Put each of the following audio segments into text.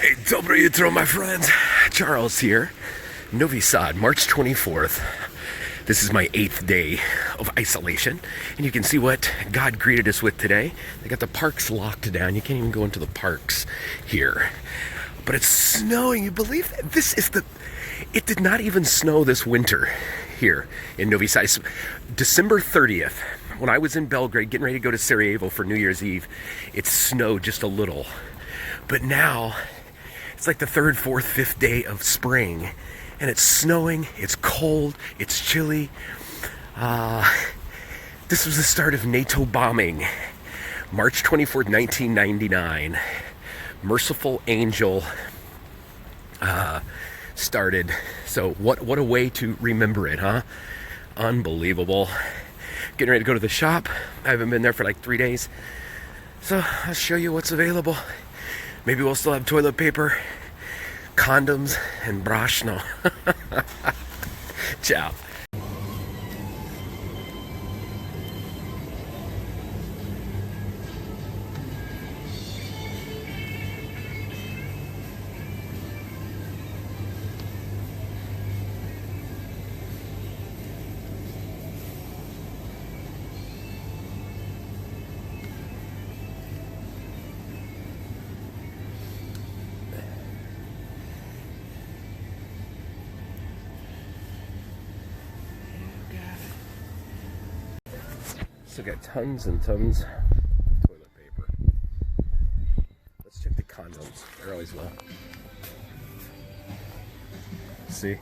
Hey, Dobro Jutro, my friends. Charles here. Novi Sad, March 24th. This is my 8th day of isolation. And you can see what God greeted us with today. They got the parks locked down. You can't even go into the parks here. But it's snowing. You believe that? It did not even snow this winter here in Novi Sad. December 30th, when I was in Belgrade getting ready to go to Sarajevo for New Year's Eve, it snowed just a little. But now, it's like the 3rd, 4th, 5th day of spring, and it's snowing, it's cold, it's chilly. This was the start of NATO bombing. March 24th, 1999. Merciful Angel started. So what a way to remember it, huh? Unbelievable. Getting ready to go to the shop. I haven't been there for like 3 days. So I'll show you what's available. Maybe we'll still have toilet paper, condoms, and brašno. Ciao. Still got tons and tons of toilet paper. Let's check the condoms. They're always low. See?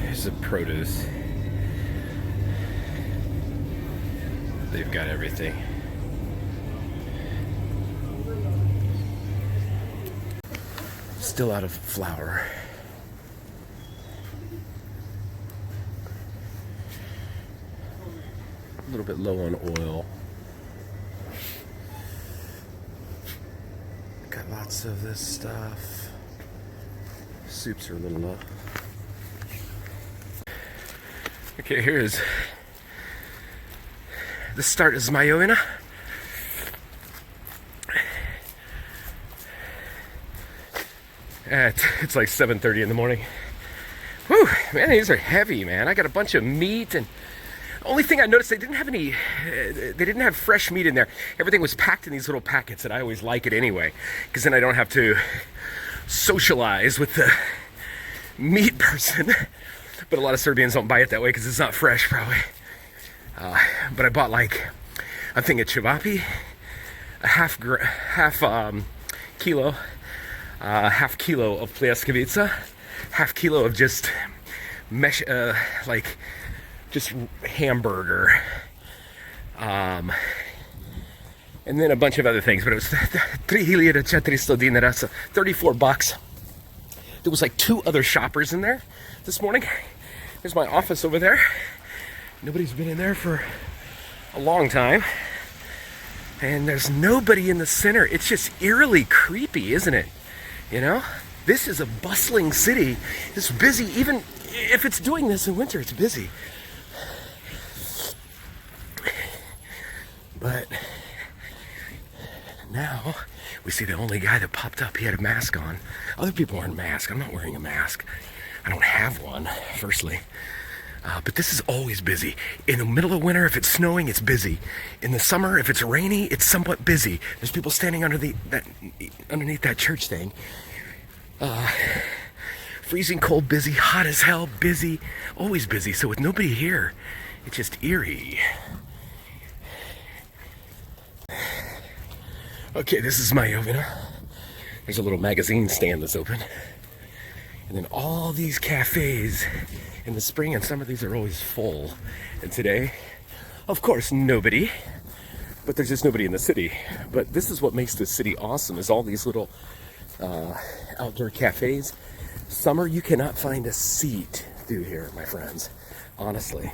Here's the produce. They've got everything. Still out of flour. A little bit low on oil. Got lots of this stuff. Soups are a little low. Okay, here's the start of Zmajovina. It's like 7:30 in the morning. Whew, man, these are heavy, man. I got a bunch of meat, and only thing I noticed, they didn't have fresh meat in there. Everything was packed in these little packets, and I always like it anyway, because then I don't have to socialize with the meat person. But a lot of Serbians don't buy it that way because it's not fresh, probably. But I bought like a thing of cevapi, a half kilo of pljeskavica, half kilo of just just hamburger, and then a bunch of other things, but it was 3,400 dinara, so $34. There was like 2 other shoppers in there this morning. There's my office over there. Nobody's been in there for a long time, and there's nobody in the center. It's just eerily creepy, isn't it? You know, this is a bustling city. It's busy. Even if it's doing this in winter, it's busy. But now we see the only guy that popped up. He had a mask on. Other people aren't masked. I'm not wearing a mask. I don't have one, firstly. But this is always busy. In the middle of winter, if it's snowing, it's busy. In the summer, if it's rainy, it's somewhat busy. There's people standing underneath that church thing. Freezing cold, busy. Hot as hell, busy. Always busy. So with nobody here, it's just eerie. Okay, this is Zmajovina. There's a little magazine stand that's open. And then all these cafes in the spring and summer, these are always full. And today, of course, nobody. But there's just nobody in the city. But this is what makes this city awesome, is all these little outdoor cafes. Summer, you cannot find a seat through here, my friends. Honestly.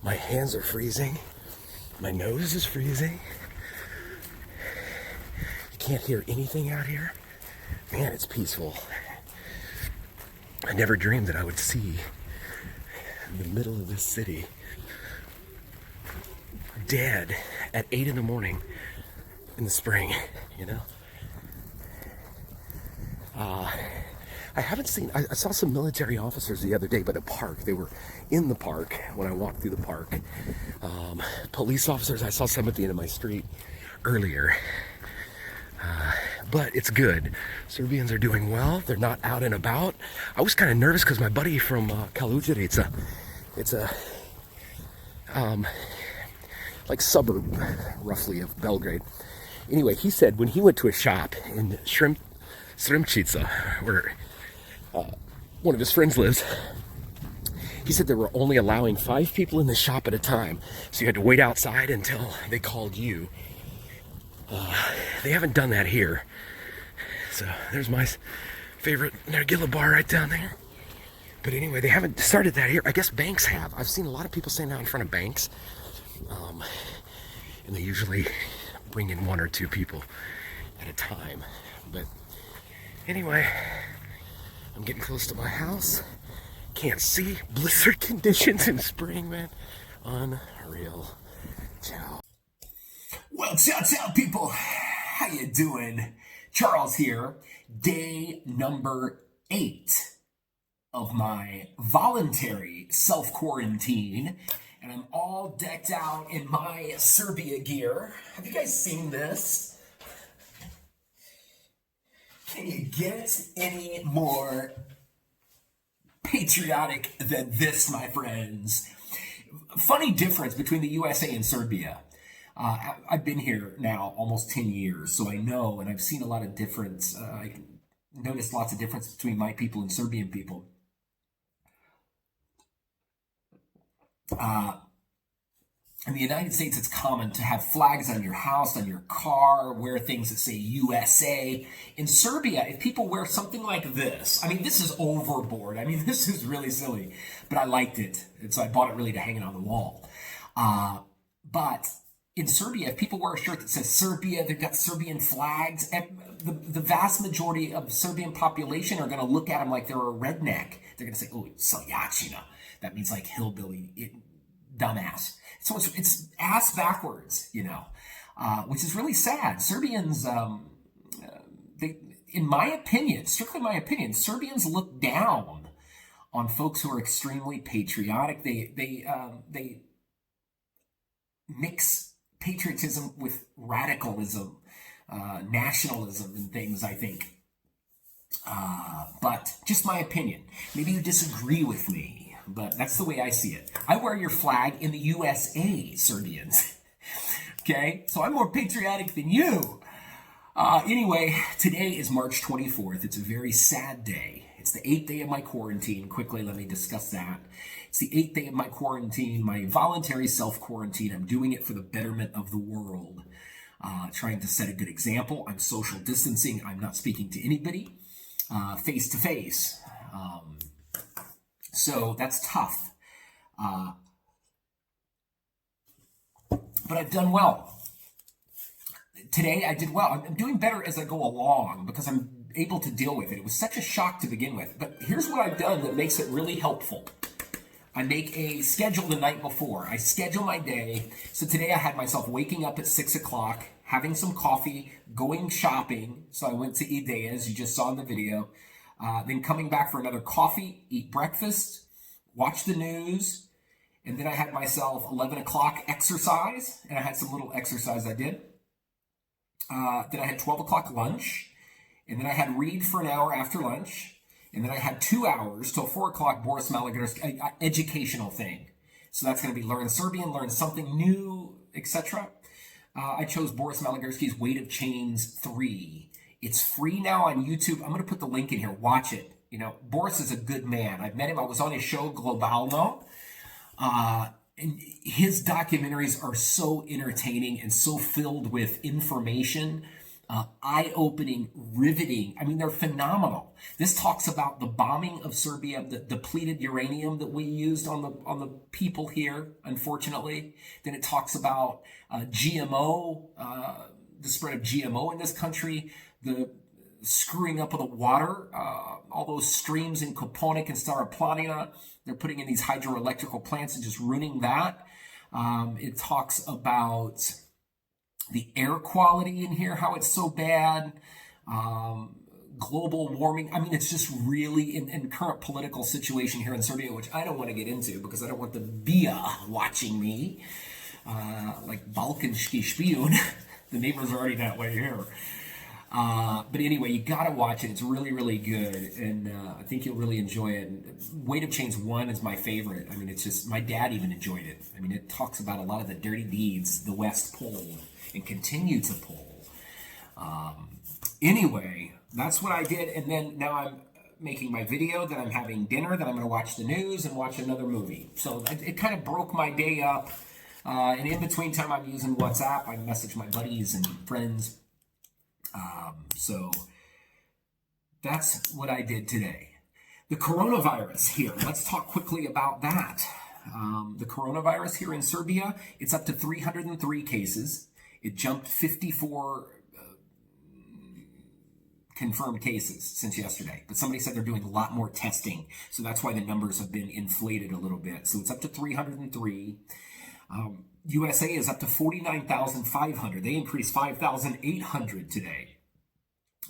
My hands are freezing. My nose is freezing. Can't hear anything out here. Man, it's peaceful. I never dreamed that I would see in the middle of this city dead at 8 in the morning in the spring, you know? I haven't seen, I saw some military officers the other day, but at a park. They were in the park when I walked through the park. Police officers, I saw some at the end of my street earlier. But it's good. Serbians are doing well. They're not out and about. I was kind of nervous because my buddy from Kaluđerica, it's a like suburb, roughly, of Belgrade. Anyway, he said when he went to a shop in Sremčica, where one of his friends lives, he said they were only allowing 5 people in the shop at a time. So you had to wait outside until they called you. They haven't done that here. So there's my favorite nargila bar right down there. But anyway, they haven't started that here. I guess banks have. I've seen a lot of people standing out in front of banks. And they usually bring in 1 or 2 people at a time. But anyway, I'm getting close to my house. Can't see. Blizzard conditions in spring, man. Unreal. Ciao. Well, ciao, people. How you doing? Charles here. Day number 8 of my voluntary self-quarantine. And I'm all decked out in my Serbia gear. Have you guys seen this? Can you get any more patriotic than this, my friends? Funny difference between the USA and Serbia. I've been here now almost 10 years, so I know, and I've seen a lot of difference. I noticed lots of difference between my people and Serbian people. In the United States, it's common to have flags on your house, on your car, wear things that say USA. In Serbia, if people wear something like this, I mean, this is overboard. I mean, this is really silly, but I liked it. And so I bought it really to hang it on the wall. But in Serbia, if people wear a shirt that says Serbia, they've got Serbian flags, and the vast majority of Serbian population are going to look at them like they're a redneck. They're going to say, oh, Seljačina. That means like hillbilly, dumbass. So it's ass backwards, you know, which is really sad. Serbians, they, in my opinion, strictly my opinion, Serbians look down on folks who are extremely patriotic. They mix patriotism with radicalism, nationalism, and things, I think. But just my opinion. Maybe you disagree with me, but that's the way I see it. I wear your flag in the USA, Serbians. Okay? So I'm more patriotic than you. Anyway, today is March 24th. It's a very sad day. It's the 8th day of my quarantine. Quickly, let me discuss that. It's the 8th day of my quarantine, my voluntary self-quarantine. I'm doing it for the betterment of the world. Trying to set a good example. I'm social distancing. I'm not speaking to anybody face to face. So that's tough. But I've done well. Today I did well. I'm doing better as I go along because I'm able to deal with it. It was such a shock to begin with. But here's what I've done that makes it really helpful. I make a schedule the night before. I schedule my day. So today I had myself waking up at 6 o'clock, having some coffee, going shopping. So I went to Ideas, you just saw in the video. Then coming back for another coffee, eat breakfast, watch the news. And then I had myself 11 o'clock exercise. And I had some little exercise I did. Then I had 12 o'clock lunch. And then I had read for an hour after lunch. And then I had 2 hours till 4 o'clock Boris Malagurski educational thing. So that's going to be learn Serbian, learn something new, etc. I chose Boris Malagurski's Weight of Chains 3. It's free now on YouTube. I'm going to put the link in here. Watch it. You know, Boris is a good man. I've met him. I was on his show, Globalno. And his documentaries are so entertaining and so filled with information. Eye-opening, riveting. I mean, they're phenomenal. This talks about the bombing of Serbia, the depleted uranium that we used on the people here, unfortunately. Then it talks about GMO, the spread of GMO in this country, the screwing up of the water, all those streams in Koponik and Stara Planina. They're putting in these hydroelectrical plants and just ruining that. It talks about the air quality in here, how it's so bad, global warming. I mean, it's just really in current political situation here in Serbia, which I don't want to get into because I don't want the BIA watching me, like Balkanski Spion. The neighbors are already that way here. But anyway, you gotta watch it. It's really, really good, and I think you'll really enjoy it. Weight of Chains 1 is my favorite. I mean, it's just, my dad even enjoyed it. I mean, it talks about a lot of the dirty deeds the West pulled and continue to pull. Anyway, that's what I did, and then now I'm making my video, then I'm having dinner, then I'm going to watch the news and watch another movie. So it kind of broke my day up, and in between time I'm using WhatsApp. I message my buddies and friends. So that's what I did today. The coronavirus here, let's talk quickly about that. The coronavirus here in Serbia, it's up to 303 cases. It jumped 54 confirmed cases since yesterday, but somebody said they're doing a lot more testing, so that's why the numbers have been inflated a little bit. So it's up to 303. USA is up to 49,500. They increased 5,800 today.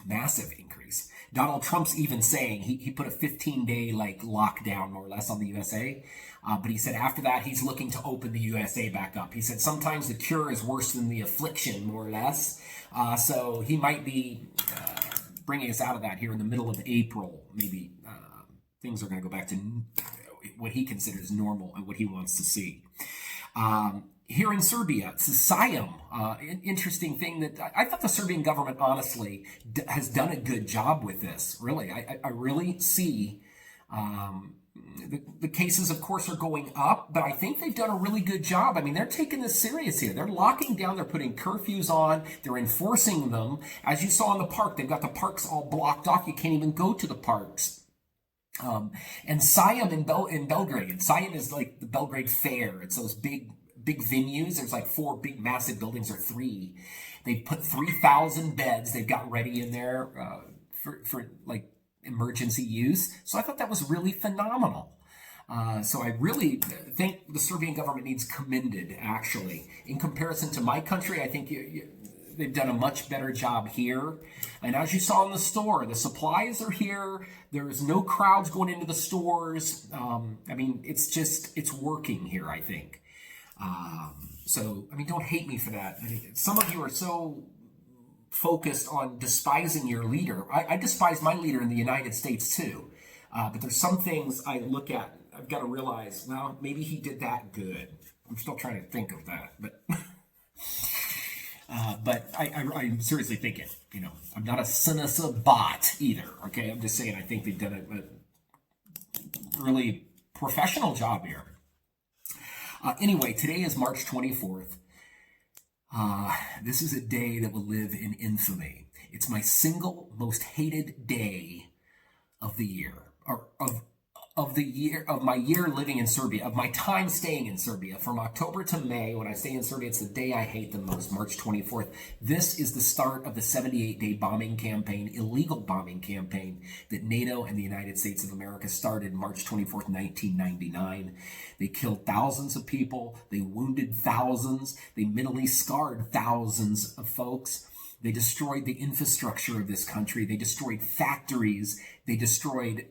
Massive increase. Donald Trump's even saying he put a 15-day like lockdown more or less on the USA, but he said after that he's looking to open the USA back up. He said sometimes the cure is worse than the affliction, more or less. So he might be bringing us out of that here in the middle of April. Maybe things are going to go back to what he considers normal and what he wants to see. Here in Serbia, it's the SIAM. Interesting thing that I thought the Serbian government, honestly, has done a good job with this. Really, I really see the cases, of course, are going up, but I think they've done a really good job. I mean, they're taking this serious here. They're locking down. They're putting curfews on. They're enforcing them. As you saw in the park, they've got the parks all blocked off. You can't even go to the parks. And SIAM in Belgrade. SIAM is like the Belgrade Fair. It's those big venues. There's like 4 big massive buildings, or 3. They put 3,000 beds they've got ready in there for like emergency use. So I thought that was really phenomenal. So I really think the Serbian government needs commended, actually. In comparison to my country, I think they've done a much better job here. And as you saw in the store, the supplies are here. There's no crowds going into the stores. I mean, it's working here, I think. So, I mean, don't hate me for that. I mean, some of you are so focused on despising your leader. I despise my leader in the United States too. But there's some things I look at, I've got to realize, well, maybe he did that good. I'm still trying to think of that, but I'm seriously thinking, I'm not a cynical bot either. Okay. I'm just saying, I think they've done a really professional job here. Anyway, today is March 24th. This is a day that will live in infamy. It's my single most hated day of the year, or of my year living in Serbia, of my time staying in Serbia. From October to May, when I stay in Serbia, it's the day I hate the most, March 24th. This is the start of the 78-day bombing campaign, illegal bombing campaign, that NATO and the United States of America started March 24th, 1999. They killed thousands of people. They wounded thousands. They mentally scarred thousands of folks. They destroyed the infrastructure of this country. They destroyed factories. They destroyed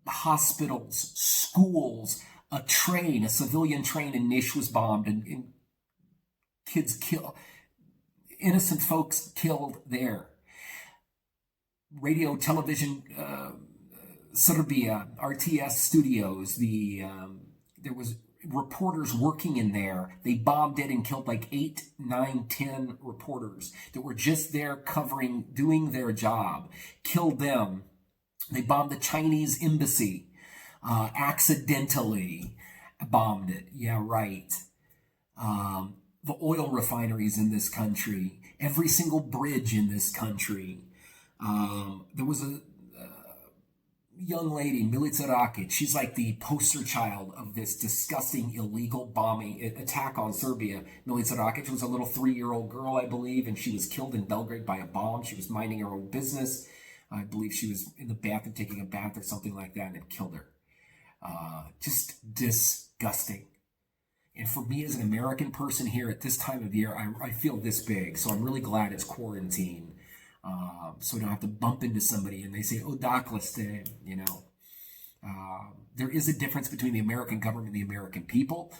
hospitals, schools, a civilian train in Niš was bombed, and kids killed, innocent folks killed there. Radio, television, Serbia, RTS studios, there was reporters working in there. They bombed it and killed like 8, 9, 10 reporters that were just there covering, doing their job. Killed them. They bombed the Chinese embassy, accidentally bombed it. Yeah, right. The oil refineries in this country, every single bridge in this country. There was a young lady, Milica Rakic. She's like the poster child of this disgusting illegal bombing attack on Serbia. Milica Rakic was a little 3-year-old girl, I believe, and she was killed in Belgrade by a bomb. She was minding her own business. I believe she was in the bathroom taking a bath or something like that, and it killed her. Just disgusting. And for me as an American person here at this time of year, I feel this big. So I'm really glad it's quarantine. So I don't have to bump into somebody and they say, oh, Douglas, you know. There is a difference between the American government and the American people.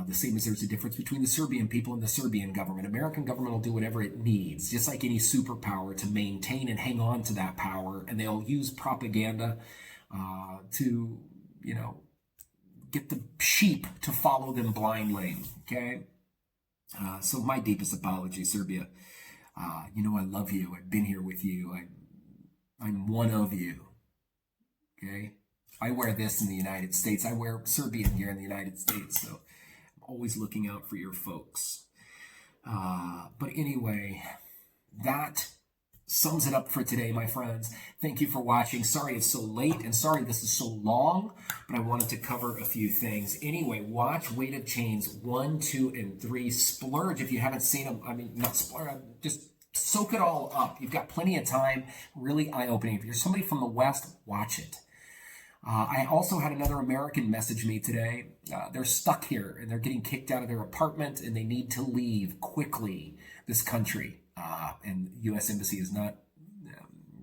The same as there's a difference between the Serbian people and the Serbian government. American government will do whatever it needs, just like any superpower, to maintain and hang on to that power. And they'll use propaganda to, you know, get the sheep to follow them blindly. Okay? So my deepest apology, Serbia. You know I love you. I've been here with you. I'm one of you. Okay? I wear this in the United States. I wear Serbian gear in the United States. So I'm always looking out for your folks. But anyway, that sums it up for today, my friends. Thank you for watching. Sorry it's so late and sorry this is so long, but I wanted to cover a few things. Anyway, watch Weight of Chains 1, 2, and 3. Splurge if you haven't seen them. I mean, not splurge, just soak it all up. You've got plenty of time. Really eye-opening. If you're somebody from the West, watch it. I also had another American message me today. They're stuck here and they're getting kicked out of their apartment and they need to leave quickly this country. And the U.S. Embassy is not,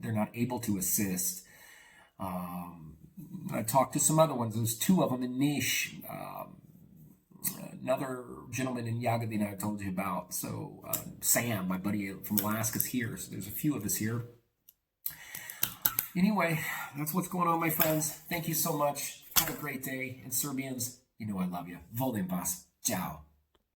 they're not able to assist. I talked to some other ones. There's two of them in Niche. Another gentleman in Yagodina I told you about. So Sam, my buddy from Alaska, is here. So there's a few of us here. Anyway, that's what's going on, my friends. Thank you so much. Have a great day. And Serbians, you know I love you. Volim vas. Ciao.